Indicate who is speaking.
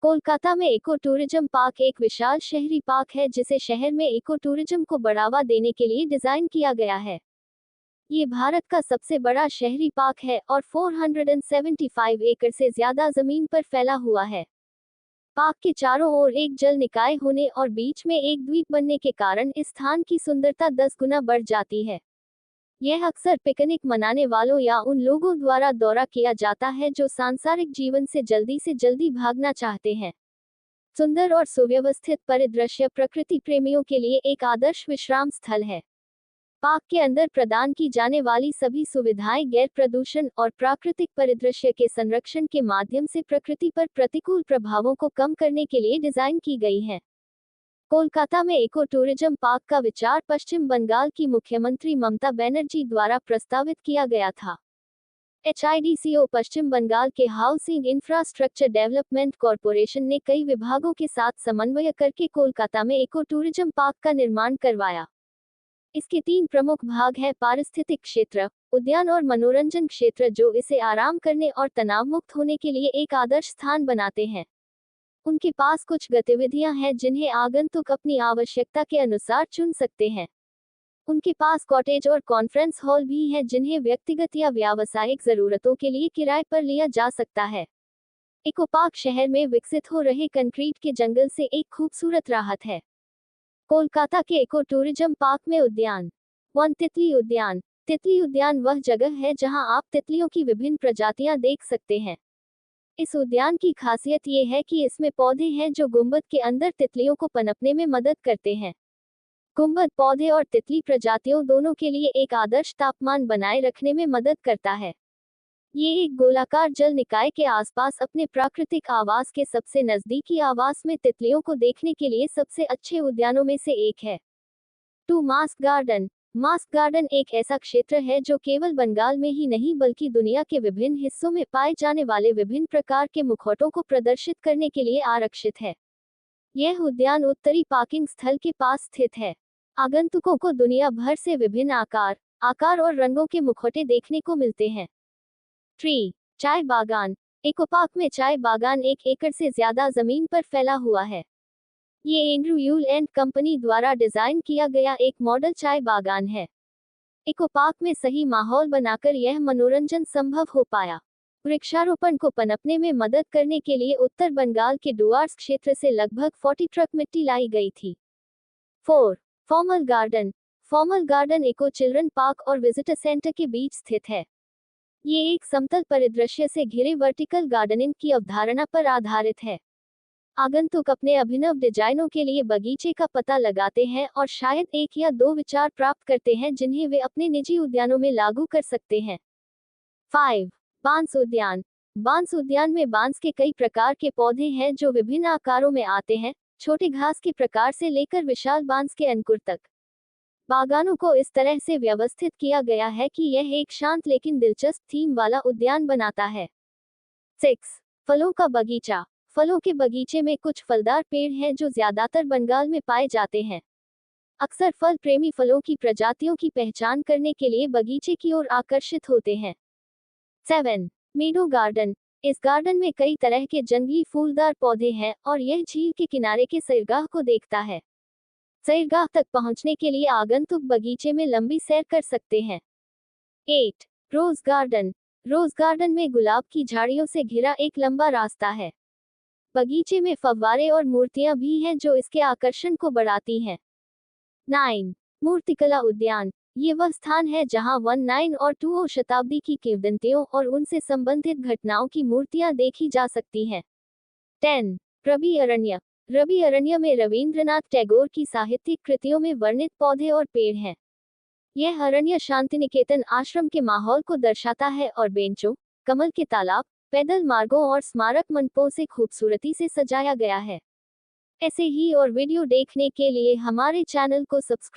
Speaker 1: कोलकाता में eco tourism park एक विशाल शहरी पार्क है जिसे शहर में इको टूरिज्म को बढ़ावा देने के लिए डिजाइन किया गया है। ये भारत का सबसे बड़ा शहरी पार्क है और 475 एकड़ से ज्यादा जमीन पर फैला हुआ है। पार्क के चारों ओर एक जल निकाय होने और बीच में एक द्वीप बनने के कारण इस स्थान की सुंदरता 10 गुना बढ़ जाती है। यह अक्सर पिकनिक मनाने वालों या उन लोगों द्वारा दौरा किया जाता है जो सांसारिक जीवन से जल्दी भागना चाहते हैं। सुंदर और सुव्यवस्थित परिदृश्य प्रकृति प्रेमियों के लिए एक आदर्श विश्राम स्थल है। पार्क के अंदर प्रदान की जाने वाली सभी सुविधाएं गैर प्रदूषण और प्राकृतिक परिदृश्य के संरक्षण के माध्यम से प्रकृति पर प्रतिकूल प्रभावों को कम करने के लिए डिजाइन की गई हैं। कोलकाता में इको टूरिज्म पार्क का विचार पश्चिम बंगाल की मुख्यमंत्री ममता बनर्जी द्वारा प्रस्तावित किया गया था। HIDCO पश्चिम बंगाल के हाउसिंग इंफ्रास्ट्रक्चर डेवलपमेंट कॉरपोरेशन ने कई विभागों के साथ समन्वय करके कोलकाता में इको टूरिज्म पार्क का निर्माण करवाया। इसके 3 प्रमुख भाग हैं: पारिस्थितिक क्षेत्र, उद्यान और मनोरंजन क्षेत्र, जो इसे आराम करने और तनाव मुक्त होने के लिए एक आदर्श स्थान बनाते हैं। उनके पास कुछ गतिविधियां हैं जिन्हें आगंतुक अपनी आवश्यकता के अनुसार चुन सकते हैं। उनके पास कॉटेज और कॉन्फ्रेंस हॉल भी हैं जिन्हें व्यक्तिगत या व्यावसायिक जरूरतों के लिए किराए पर लिया जा सकता है। इको पार्क शहर में विकसित हो रहे कंक्रीट के जंगल से एक खूबसूरत राहत है। कोलकाता के इको टूरिज्म पार्क में उद्यान। 1 तितली उद्यान। तितली उद्यान वह जगह है जहां आप तितलियों की विभिन्न प्रजातियां देख सकते हैं। इस उद्यान की खासियत ये है कि इसमें पौधे हैं जो गुंबद के अंदर तितलियों को पनपने में मदद करते हैं। गुंबद पौधे और तितली प्रजातियों दोनों के लिए एक आदर्श तापमान बनाए रखने में मदद करता है। ये एक गोलाकार जल निकाय के आसपास अपने प्राकृतिक आवास के सबसे नजदीकी आवास में तितलियों को देखने के लिए सबसे अच्छे उद्यानों में से एक है। 2 मास्क गार्डन। मास्क गार्डन एक ऐसा क्षेत्र है जो केवल बंगाल में ही नहीं बल्कि दुनिया के विभिन्न हिस्सों में पाए जाने वाले विभिन्न प्रकार के मुखौटों को प्रदर्शित करने के लिए आरक्षित है। यह उद्यान उत्तरी पार्किंग स्थल के पास स्थित है। आगंतुकों को दुनिया भर से विभिन्न आकार और रंगों के मुखौटे देखने को मिलते हैं। 3 चाय बागान। इको पार्क में चाय बागान 1 एकड़ से ज्यादा जमीन पर फैला हुआ है। ये एंड्रू यूल एंड कंपनी द्वारा डिजाइन किया गया एक मॉडल चाय बागान है। इको पार्क में सही माहौल बनाकर यह मनोरंजन संभव हो पाया। वृक्षारोपण को पनपने में मदद करने के लिए उत्तर बंगाल के डुआर्स क्षेत्र से लगभग 40 ट्रक मिट्टी लाई गई थी। 4 formal garden. Formal garden eco children park और विजिटर सेंटर के बीच स्थित है। ये एक समतल परिदृश्य से घिरे वर्टिकल गार्डनिंग की अवधारणा पर आधारित है। आगंतुक अपने अभिनव डिजाइनों के लिए बगीचे का पता लगाते हैं और शायद 1 या 2 विचार प्राप्त करते हैं जिन्हें वे अपने निजी उद्यानों में लागू कर सकते हैं। 5 बांस उद्यान। बांस उद्यान में बांस के कई प्रकार के पौधे हैं जो विभिन्न आकारों में आते हैं, छोटे घास के प्रकार से लेकर विशाल बांस के अंकुर तक। बागानों को इस तरह से व्यवस्थित किया गया है कि यह एक शांत लेकिन दिलचस्प थीम वाला उद्यान बनाता है। 6 फलों का बगीचा। फलों के बगीचे में कुछ फलदार पेड़ हैं जो ज्यादातर बंगाल में पाए जाते हैं। अक्सर फल प्रेमी फलों की प्रजातियों की पहचान करने के लिए बगीचे की ओर आकर्षित होते हैं। 7 मीडो गार्डन। इस गार्डन में कई तरह के जंगली फूलदार पौधे हैं और यह झील के किनारे के सैरगाह को देखता है। सैरगाह तक पहुंचने के लिए आगंतुक बगीचे में लंबी सैर कर सकते हैं। 8 रोज गार्डन। रोज गार्डन में गुलाब की झाड़ियों से घिरा एक लंबा रास्ता है। बगीचे में फव्वारे और मूर्तियां भी हैं जो इसके आकर्षण को बढ़ाती हैं। 9 मूर्तिकला उद्यान। ये वह स्थान है जहां 19 और 2 शताब्दी की किंवदंतियों और उनसे संबंधित घटनाओं की मूर्तियां देखी जा सकती हैं। 10 रवि अरण्य। रवि अरण्य में रवींद्रनाथ टैगोर की साहित्यिक कृतियों में वर्णित पौधे और पेड़ हैं। यह अरण्य शांतिनिकेतन आश्रम के माहौल को दर्शाता है और बेंचों, कमल के तालाब, पैदल मार्गों और स्मारक मंडपों से खूबसूरती से सजाया गया है। ऐसे ही और वीडियो देखने के लिए हमारे चैनल को सब्सक्राइब